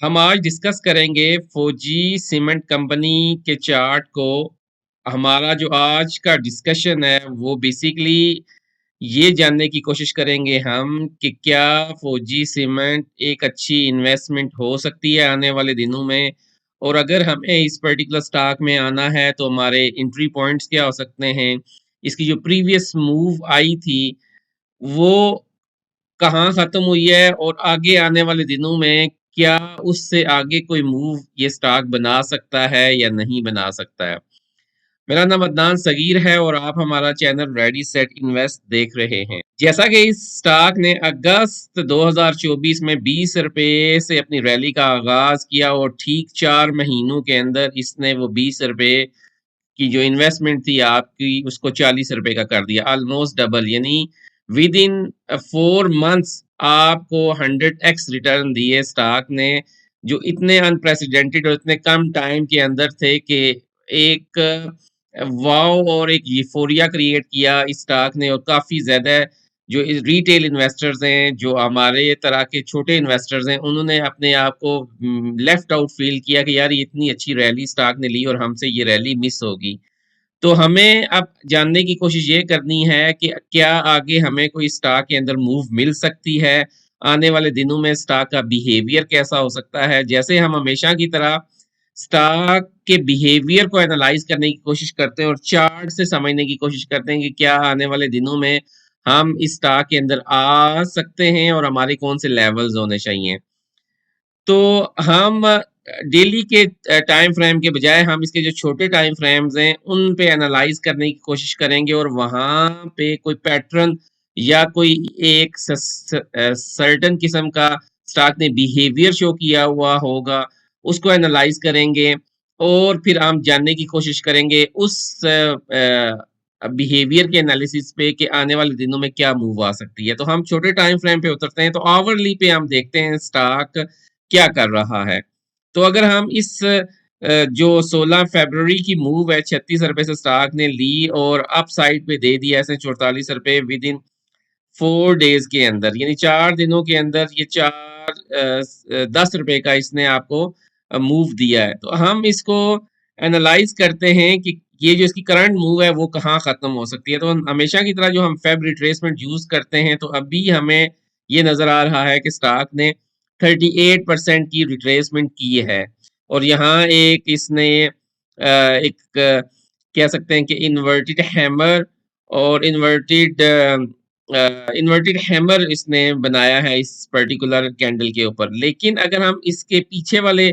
हम आज डिस्कस करेंगे फौजी सीमेंट कंपनी के चार्ट को। हमारा जो आज का डिस्कशन है वो बेसिकली ये जानने की कोशिश करेंगे हम कि क्या फौजी सीमेंट एक अच्छी इन्वेस्टमेंट हो सकती है आने वाले दिनों में, और अगर हमें इस पर्टिकुलर स्टॉक में आना है तो हमारे एंट्री पॉइंट्स क्या हो सकते हैं। इसकी जो प्रीवियस मूव आई थी वो कहाँ खत्म हुई है, और आगे आने वाले दिनों में क्या उससे आगे कोई मूव ये स्टॉक बना सकता है या नहीं बना सकता है। मेरा नाम अदनान सगीर है और आप हमारा चैनल रेडी सेट इन्वेस्ट देख रहे हैं। जैसा कि इस स्टॉक ने अगस्त 2024 में 20 रुपए से अपनी रैली का आगाज किया और ठीक 4 महीनों के अंदर इसने वो 20 रुपए की जो इन्वेस्टमेंट थी आपकी उसको 40 रुपए का कर दिया, ऑलमोस्ट डबल। यानी विद इन 4 मंथ्स आपको 100x रिटर्न दिए स्टॉक ने, जो इतने अनप्रेसिडेंटेड और इतने कम टाइम के अंदर थे कि एक वाव और एक यूफोरिया क्रिएट किया इस स्टॉक ने। और काफी ज्यादा जो रिटेल इन्वेस्टर्स हैं, जो हमारे तरह के छोटे इन्वेस्टर्स हैं, उन्होंने अपने आप को लेफ्ट आउट फील किया कि यार ये इतनी अच्छी रैली स्टॉक ने ली और हमसे ये रैली मिस होगी। तो हमें अब जानने की कोशिश ये करनी है कि क्या आगे हमें कोई स्टॉक के अंदर मूव मिल सकती है, आने वाले दिनों में स्टॉक का बिहेवियर कैसा हो सकता है। जैसे हम हमेशा की तरह स्टॉक के बिहेवियर को एनालाइज करने की कोशिश करते हैं और चार्ट से समझने की कोशिश करते हैं कि क्या आने वाले दिनों में हम इस स्टॉक के अंदर आ सकते हैं और हमारे कौन से लेवल्स होने चाहिए। तो हम डेली के टाइम फ्रेम के बजाय हम इसके जो छोटे टाइम फ्रेम्स हैं उन पे एनालाइज करने की कोशिश करेंगे, और वहां पे कोई पैटर्न या कोई एक सर्टेन किस्म का स्टॉक ने बिहेवियर शो किया हुआ होगा उसको एनालाइज करेंगे, और फिर हम जानने की कोशिश करेंगे उस बिहेवियर के एनालिसिस पे कि आने वाले दिनों में क्या मूव आ सकती है। तो हम छोटे टाइम फ्रेम पे उतरते हैं, तो आवरली पे हम देखते हैं स्टॉक क्या कर रहा है। तो अगर हम इस जो 16 फरवरी की मूव है 36 रुपए से स्टॉक ने ली और अप साइड पे दे दिया ऐसे 44 रुपए विद इन 4 डेज के अंदर, यानी 4 दिनों के अंदर ये 10 रुपए का इसने आपको मूव दिया है। तो हम इसको एनालाइज करते हैं कि ये जो इसकी करंट मूव है वो कहाँ खत्म हो सकती है। तो हमेशा की तरह जो हम फेब रिट्रेसमेंट यूज करते हैं, तो अभी हमें ये नजर आ रहा है कि स्टॉक ने 38% की रिट्रेसमेंट की है, और यहाँ एक इसने एक कह सकते हैं कि इन्वर्टेड हैमर और इन्वर्टेड हैमर इसने बनाया है इस पर्टिकुलर कैंडल के ऊपर। लेकिन अगर हम इसके पीछे वाले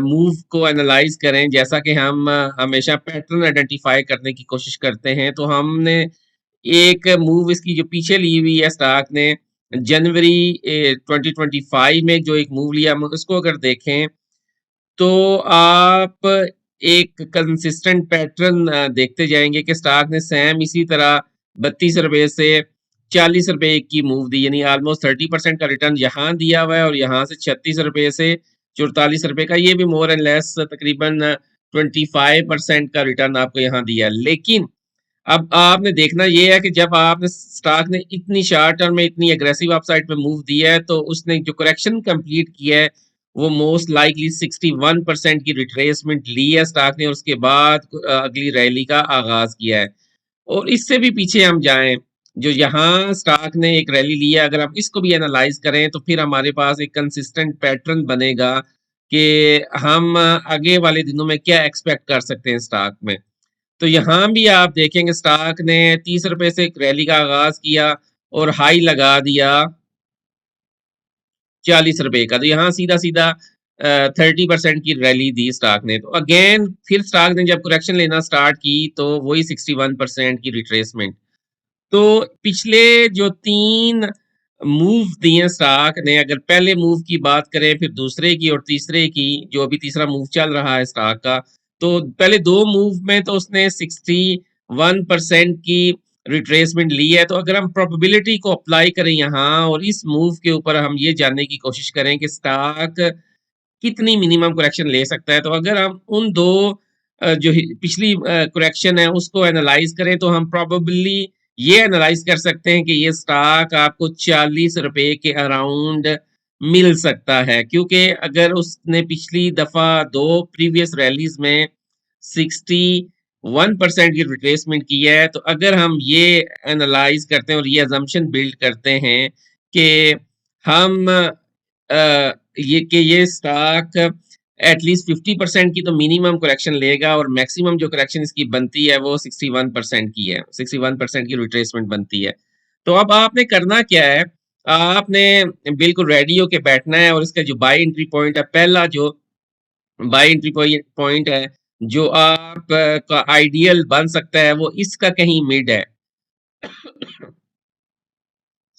मूव को एनालाइज करें, जैसा कि हम हमेशा पैटर्न आइडेंटिफाई करने की कोशिश करते हैं, तो हमने एक मूव इसकी जो पीछे ली हुई है स्टॉक ने जनवरी 2025 में जो एक मूव लिया, हम उसको अगर देखें तो आप एक कंसिस्टेंट पैटर्न देखते जाएंगे कि स्टॉक ने सेम इसी तरह 32 रुपए से 40 रुपए की मूव दी, यानी ऑलमोस्ट 30% का रिटर्न यहाँ दिया हुआ है, और यहाँ से 36 रुपए से 44 रुपए का, ये भी मोर एंड लेस तकरीबन 25% का रिटर्न आपको यहाँ दिया। लेकिन अब आपने देखना ये है कि जब आपने स्टॉक ने इतनी शॉर्ट टर्म में इतनी अग्रेसिव अपसाइड पे मूव दिया है, तो उसने जो करेक्शन कंप्लीट किया है वो मोस्ट लाइकली 61% की रिट्रेसमेंट ली है स्टॉक ने, और उसके बाद अगली रैली का आगाज किया है। और इससे भी पीछे हम जाएं, जो यहाँ स्टॉक ने एक रैली ली है, अगर हम इसको भी एनालाइज करें तो फिर हमारे पास एक कंसिस्टेंट पैटर्न बनेगा कि हम आगे वाले दिनों में क्या एक्सपेक्ट कर सकते हैं स्टॉक में। तो यहाँ भी आप देखेंगे स्टॉक ने 30 रुपए से एक रैली का आगाज किया और हाई लगा दिया 40 रुपए का, तो यहाँ सीधा सीधा 30% की रैली दी स्टॉक ने। तो अगेन फिर स्टॉक ने जब करेक्शन लेना स्टार्ट की तो वही 61% की रिट्रेसमेंट। तो पिछले जो 3 मूव दिए स्टॉक ने, अगर पहले मूव की बात करें, फिर दूसरे की और तीसरे की, जो अभी तीसरा मूव चल रहा है स्टॉक का, तो पहले 2 मूव में तो उसने 61% की रिट्रेसमेंट ली है। तो अगर हम प्रोबेबिलिटी को अप्लाई करें यहाँ और इस मूव के ऊपर हम ये जानने की कोशिश करें कि स्टॉक कितनी मिनिमम करेक्शन ले सकता है, तो अगर हम उन दो जो पिछली करेक्शन है उसको एनालाइज करें, तो हम प्रोबेबली ये एनालाइज कर सकते हैं कि ये स्टॉक आपको 40 रुपए के अराउंड मिल सकता है, क्योंकि अगर उसने पिछली दफा 2 प्रीवियस रैलीज में 61% की रिट्रेसमेंट की है, तो अगर हम ये एनालाइज करते हैं और ये अजम्पशन बिल्ड करते हैं कि हम ये स्टॉक एटलीस्ट 50% की तो मिनिमम करेक्शन लेगा और मैक्सिमम जो करेक्शन इसकी बनती है वो 61% की है, 61% की रिट्रेसमेंट बनती है। तो अब आपने करना क्या है, आपने बिल्कुल रेडी होके बैठना है और इसका जो बाय एंट्री पॉइंट है, पहला जो बाय एंट्री पॉइंट है जो आप का आइडियल बन सकता है, वो इसका कहीं मिड है,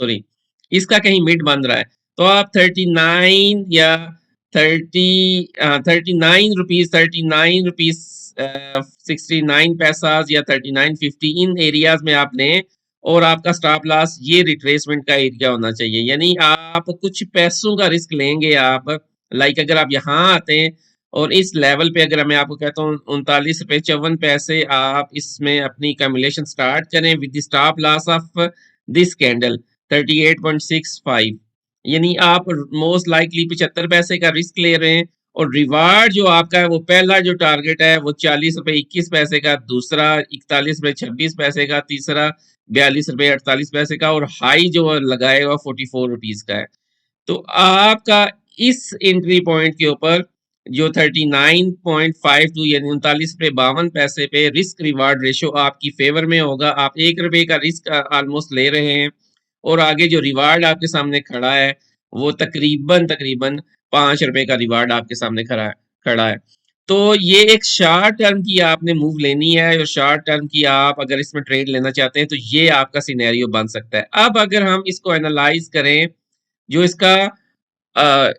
सॉरी, इसका कहीं मिड बन रहा है। तो आप 39 या 39 रुपीज, 69 रुपीज 69 पैसा या 39.50 इन एरियाज में आप लें, और आपका स्टॉप लॉस ये रिट्रेसमेंट का एरिया होना चाहिए। यानी आप कुछ पैसों का रिस्क लेंगे आप, लाइक अगर आप यहाँ आते हैं और इस लेवल पे, अगर मैं आपको कहता हूँ 39 रुपए 54 पैसे, आप इसमें अपनी कैलकुलेशन स्टार्ट करें with stop loss of this candle 38.65, यानी आप मोस्ट लाइकली 75 पैसे का रिस्क ले रहे हैं, और रिवार्ड जो आपका है वो पहला जो टारगेट है वो 40 रुपए 21 पैसे का, दूसरा 41 रुपए 26 पैसे का, तीसरा 42 रुपए 48 पैसे का, और हाई जो लगाएगा 44 रुपीज का है। तो आपका इस एंट्री पॉइंट के ऊपर जो 39.52 यानी 39 रुपए 52 पैसे पे रिस्क रिवार्ड रेशो आपकी फेवर में होगा। आप 1 रुपए का रिस्क ऑलमोस्ट ले रहे हैं, और आगे जो रिवार्ड आपके सामने खड़ा है वो तकरीबन तकरीबन 5 रुपए का रिवार्ड आपके सामने खड़ा है। तो ये एक शॉर्ट टर्म की आपने मूव लेनी है, और शॉर्ट टर्म की आप अगर इसमें ट्रेड लेना चाहते हैं तो ये आपका सिनेरियो बन सकता है। अब अगर हम इसको एनालाइज करें, जो इसका अ,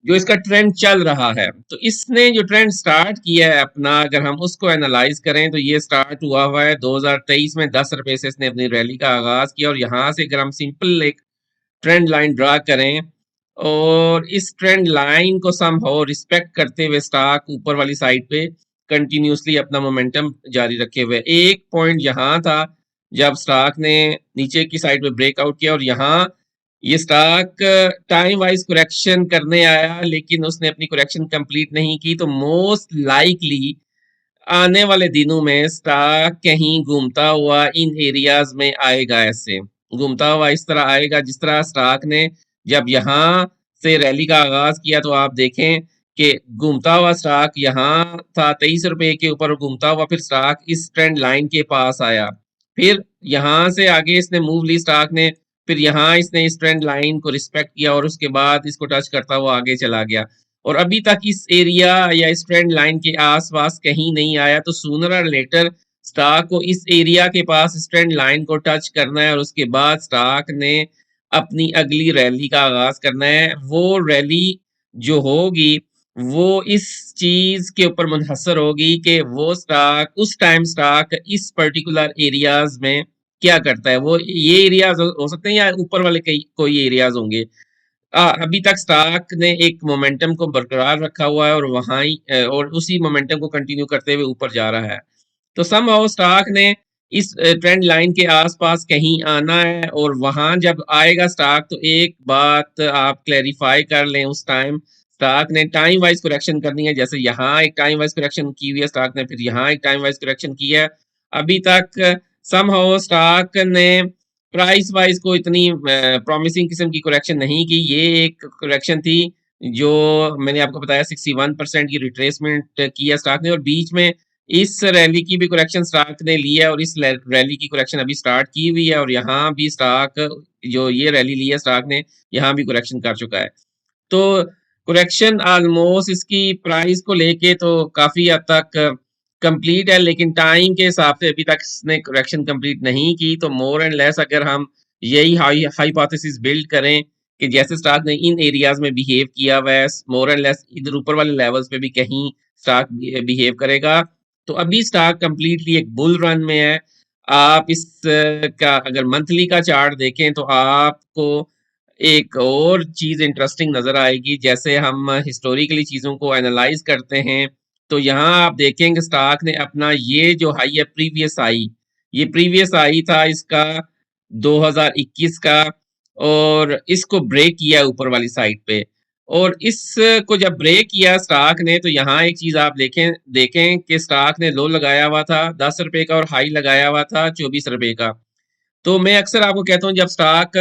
जो इसका ट्रेंड चल रहा है, तो इसने जो ट्रेंड स्टार्ट किया है अपना, अगर हम उसको एनालाइज करें तो ये स्टार्ट हुआ है 2023 में 10 रुपए से इसने अपनी रैली का आगाज किया, और यहाँ से अगर हम सिंपल एक ट्रेंड लाइन ड्रा करें और इस ट्रेंड लाइन को समहाउ रिस्पेक्ट करते हुए स्टॉक ऊपर वाली साइड पे कंटिन्यूसली अपना मोमेंटम जारी रखे हुए, एक पॉइंट यहाँ था जब स्टॉक ने नीचे की साइड पे ब्रेकआउट किया, और यहाँ ये स्टॉक टाइम वाइज करेक्शन करने आया, लेकिन उसने अपनी करेक्शन कंप्लीट नहीं की। तो मोस्ट लाइकली आने वाले दिनों में स्टॉक कहीं घूमता हुआ इन एरियाज में आएगा, ऐसे घूमता हुआ इस तरह आएगा जिस तरह स्टॉक ने जब यहाँ से रैली का आगाज किया। तो आप देखें कि घूमता हुआ स्टॉक यहाँ था 23 रुपए के ऊपर घूमता हुआ, फिर स्टॉक इस ट्रेंड लाइन के पास आया, फिर यहाँ से आगे इसने मूव ली स्टॉक ने, फिर यहाँ इसने इस ट्रेंड लाइन को रिस्पेक्ट किया और उसके बाद इसको टच करता हुआ आगे चला गया, और अभी तक इस एरिया या इस ट्रेंड लाइन के आसपास कहीं नहीं आया। तो सूनर और लेटर स्टॉक को इस एरिया के पास इस ट्रेंड लाइन को टच करना है, और उसके बाद स्टॉक ने अपनी अगली रैली का आगाज करना है। वो रैली जो होगी वो इस चीज के ऊपर मुनहसर होगी कि वो स्टॉक उस टाइम स्टॉक इस पर्टिकुलर एरियाज में क्या करता है। वो ये एरियाज हो सकते हैं या ऊपर वाले कई कोई एरियाज होंगे। अभी तक स्टॉक ने एक मोमेंटम को बरकरार रखा हुआ है, और वहां ही और उसी मोमेंटम को कंटिन्यू करते हुए ऊपर जा रहा है। तो समहाउ स्टॉक ने इस ट्रेंड लाइन के आसपास कहीं आना है, और वहां जब आएगा स्टॉक तो एक बात आप क्लैरिफाई कर लें, उस टाइम स्टॉक ने टाइम वाइज करेक्शन करनी है। जैसे यहाँ एक टाइम वाइज करेक्शन की हुई है स्टॉक ने, फिर यहाँ एक टाइम वाइज करेक्शन की है। अभी तक समहाउ स्टॉक ने प्राइस वाइज को इतनी प्रॉमिसिंग किस्म की करेक्शन नहीं की। ये एक करेक्शन थी जो मैंने आपको बताया 61% की रिट्रेसमेंट किया स्टॉक ने, और बीच में इस रैली की भी करेक्शन स्टॉक ने ली है, और इस रैली की करेक्शन अभी स्टार्ट की हुई है, और यहाँ भी स्टॉक जो ये रैली ली है स्टॉक ने, यहाँ भी करेक्शन कर चुका है। तो करेक्शन ऑलमोस्ट इसकी प्राइस को लेके तो काफी हद तक कंप्लीट है, लेकिन टाइम के हिसाब से अभी तक इसने करेक्शन कंप्लीट नहीं की। तो मोर एंड लेस अगर हम यही हाइपोथेसिस बिल्ड करें कि जैसे स्टॉक ने इन एरियाज में बिहेव किया हुआ है, मोर एंड लेस इधर ऊपर वाले लेवल्स पे भी कहीं स्टॉक बिहेव करेगा, तो अभी स्टॉक कंप्लीटली एक बुल रन में है। आप इस का अगर मंथली का चार्ट देखें तो आपको एक और चीज इंटरेस्टिंग नजर आएगी। जैसे हम हिस्टोरिकली चीजों को एनालाइज करते हैं, तो यहाँ आप देखेंगे स्टॉक ने अपना ये जो हाई है प्रीवियस हाई, ये प्रीवियस हाई था इसका 2021 का, और इसको ब्रेक किया ऊपर वाली साइड पे। और इसको जब ब्रेक किया स्टॉक ने, तो यहाँ एक चीज आप देखें देखें कि स्टॉक ने लो लगाया हुआ था 10 रुपए का और हाई लगाया हुआ था 24 रुपए का। तो मैं अक्सर आपको कहता हूँ, जब स्टॉक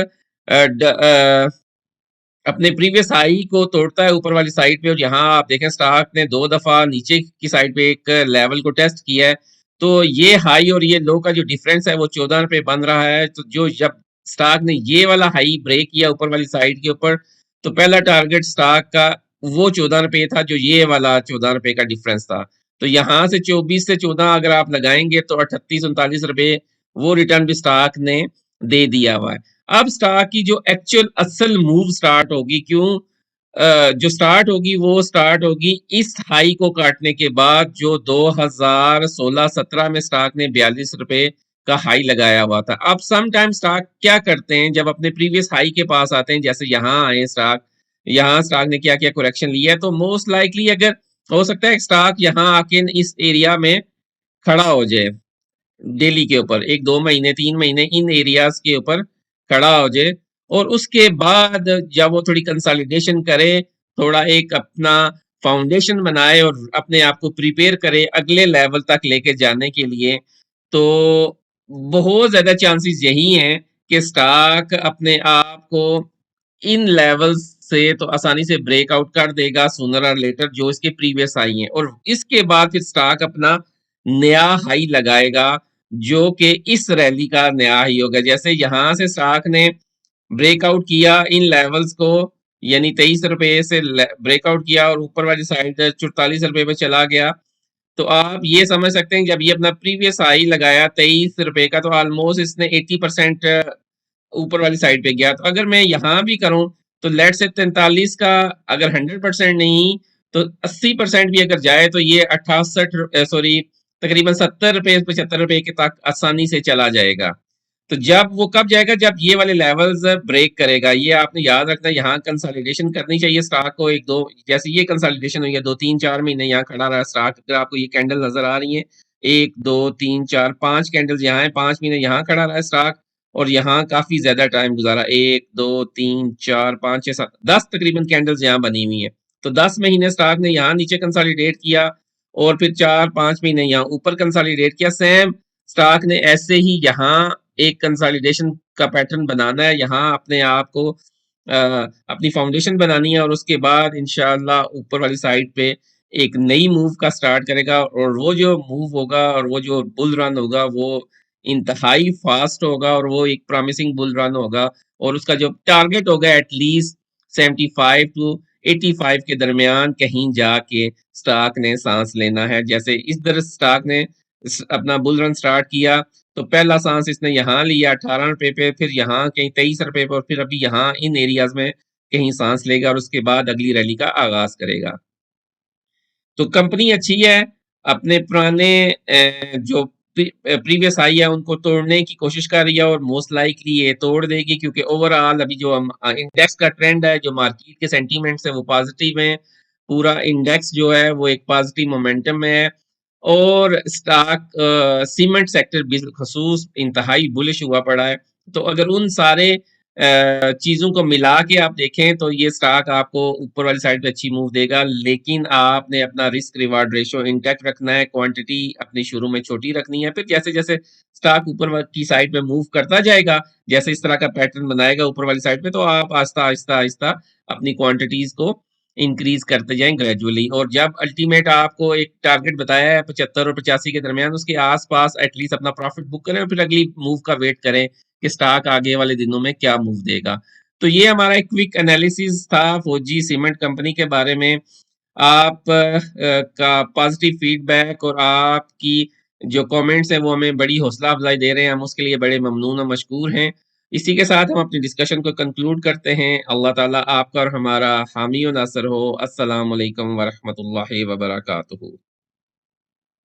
अपने प्रीवियस हाई को तोड़ता है ऊपर वाली साइड पे, और यहाँ आप देखें स्टॉक ने 2 दफा नीचे की साइड पे एक लेवल को टेस्ट किया है, तो ये हाई और ये लो का जो डिफरेंस है वो 14 रुपए बन रहा है। तो जो जब स्टॉक ने ये वाला हाई ब्रेक किया ऊपर वाली साइड के ऊपर, तो पहला टारगेट स्टॉक का वो 14 रुपए था, जो ये वाला 14 रुपए का डिफरेंस था। तो यहाँ से 24 से 14 अगर आप लगाएंगे तो 38-39 रुपए वो रिटर्न भी स्टॉक ने दे दिया हुआ है। अब स्टॉक की जो एक्चुअल असल मूव स्टार्ट होगी, क्यों जो स्टार्ट होगी वो स्टार्ट होगी इस हाई को काटने के बाद, जो 2016-17 में स्टॉक ने 42 रुपए का हाई लगाया हुआ था। अब सम टाइम स्टॉक क्या करते हैं, जब अपने प्रीवियस हाई के पास आते हैं, जैसे यहाँ आए स्टॉक, यहाँ स्टॉक ने क्या क्या करेक्शन लिया है, तो मोस्ट लाइकली अगर हो सकता है स्टॉक यहाँ आके इस एरिया में खड़ा हो जाए, डेली के ऊपर 1-2 महीने 3 महीने इन एरियाज के ऊपर खड़ा हो जाए, और उसके बाद जब वो थोड़ी कंसोलिडेशन करे, थोड़ा एक अपना फाउंडेशन बनाए और अपने आप को प्रिपेयर करे अगले लेवल तक लेके जाने के लिए, तो बहुत ज्यादा चांसेस यही हैं कि स्टॉक अपने आप को इन लेवल्स से तो आसानी से ब्रेकआउट कर देगा सूनर और लेटर, जो इसके प्रीवियस हाई हैं, और इसके बाद फिर स्टॉक अपना नया हाई लगाएगा, जो कि इस रैली का नया हाई होगा। जैसे यहाँ से स्टॉक ने ब्रेकआउट किया इन लेवल्स को, यानी 23 रुपए से ब्रेकआउट किया और ऊपर वाली साइड 44 रुपए पे चला गया, तो आप ये समझ सकते हैं जब ये अपना प्रीवियस हाई लगाया 23 रुपए का, तो ऑलमोस्ट इसने 80% ऊपर वाली साइड पे गया। तो अगर मैं यहाँ भी करूं, तो लेट से 43 का अगर 100% नहीं तो 80% भी अगर जाए, तो ये 68 सॉरी तकरीबन 70 रुपए 75 रुपए के तक आसानी से चला जाएगा। तो जब वो कब जाएगा, जब ये वाले लेवल्स ब्रेक करेगा। ये आपने याद रखना है, यहाँ कंसोलिडेशन करनी चाहिए स्टॉक को, एक दो जैसे ये कंसोलिडेशन हुई है 2-3-4 महीने यहाँ खड़ा रहा स्टॉक। अगर आपको ये कैंडल नजर आ रही है, 1-2-3-4-5 कैंडल्स यहाँ है, 5 महीने यहाँ खड़ा रहा स्टॉक, और यहाँ काफी ज्यादा टाइम गुजारा, 1-2-3-4-5-6-7-10 तकरीबन कैंडल्स यहाँ बनी हुई है। तो 10 महीने स्टॉक ने यहाँ नीचे कंसोलिडेट किया, और फिर 4-5 महीने यहाँ ऊपर कंसोलिडेट किया। सेम स्टॉक ने ऐसे ही यहाँ एक कंसोलिडेशन का पैटर्न बनाना है, यहाँ अपने आप को अपनी फाउंडेशन बनानी है, और उसके बाद इंशाल्लाह ऊपर वाली साइड पे एक नई मूव का स्टार्ट करेगा, और वो जो मूव होगा और वो जो बुल रन होगा वो इंतहाई फास्ट होगा, और वो एक प्रॉमिसिंग बुल रन होगा, और उसका जो टारगेट होगा एटलीस्ट 75 to 85 के दरमियान कहीं जाके स्टॉक ने सांस लेना है। जैसे इस तरह स्टॉक ने अपना बुल रन स्टार्ट किया, तो पहला सांस इसने यहाँ लिया 18 रुपए पे, फिर यहाँ कहीं 23 रुपए पे, और फिर अभी यहाँ इन एरियाज में कहीं सांस लेगा, और उसके बाद अगली रैली का आगाज करेगा। तो कंपनी अच्छी है, अपने पुराने जो प्रीवियस हाई है उनको तोड़ने की कोशिश कर रही है, और मोस्ट लाइकली ये तोड़ देगी, क्योंकि ओवरऑल अभी जो हम इंडेक्स का ट्रेंड है, जो मार्केट के सेंटीमेंट्स है वो पॉजिटिव है। पूरा इंडेक्स जो है वो एक पॉजिटिव मोमेंटम में है, और स्टॉक सीमेंट सेक्टर बिलखसूस इंतहाई बुलिश हुआ पड़ा है। तो अगर उन सारे चीजों को मिला के आप देखें, तो ये स्टॉक आपको ऊपर वाली साइड पे अच्छी मूव देगा, लेकिन आपने अपना रिस्क रिवार्ड रेशियो इंटैक्ट रखना है, क्वांटिटी अपनी शुरू में छोटी रखनी है, फिर जैसे जैसे स्टॉक ऊपर की साइड पे मूव करता जाएगा, जैसे इस तरह का पैटर्न बनाएगा ऊपर वाली साइड पे, तो आप आहिस्ता आहिस्ता आहिस्ता अपनी क्वांटिटीज को इंक्रीज करते जाएं ग्रेजुअली, और जब अल्टीमेट आपको एक टारगेट बताया है 75 और 85 के दरमियान, उसके आसपास एटलीस्ट अपना प्रॉफिट बुक करें, और फिर अगली मूव का वेट करें कि स्टॉक आगे वाले दिनों में क्या मूव देगा। तो ये हमारा एक क्विक एनालिसिस था फौजी सीमेंट कंपनी के बारे में। आप का पॉजिटिव फीडबैक और आपकी जो कमेंट्स हैं वो हमें बड़ी हौसला अफजाई दे रहे हैं, हम उसके लिए बड़े ममनून और मशकूर हैं। इसी के साथ हम अपनी डिस्कशन को कंक्लूड करते हैं। अल्लाह ताला आपका और हमारा हामी और नासर हो। अस्सलाम वालेकुम वरहमतुल्लाहि वबरकातुहू।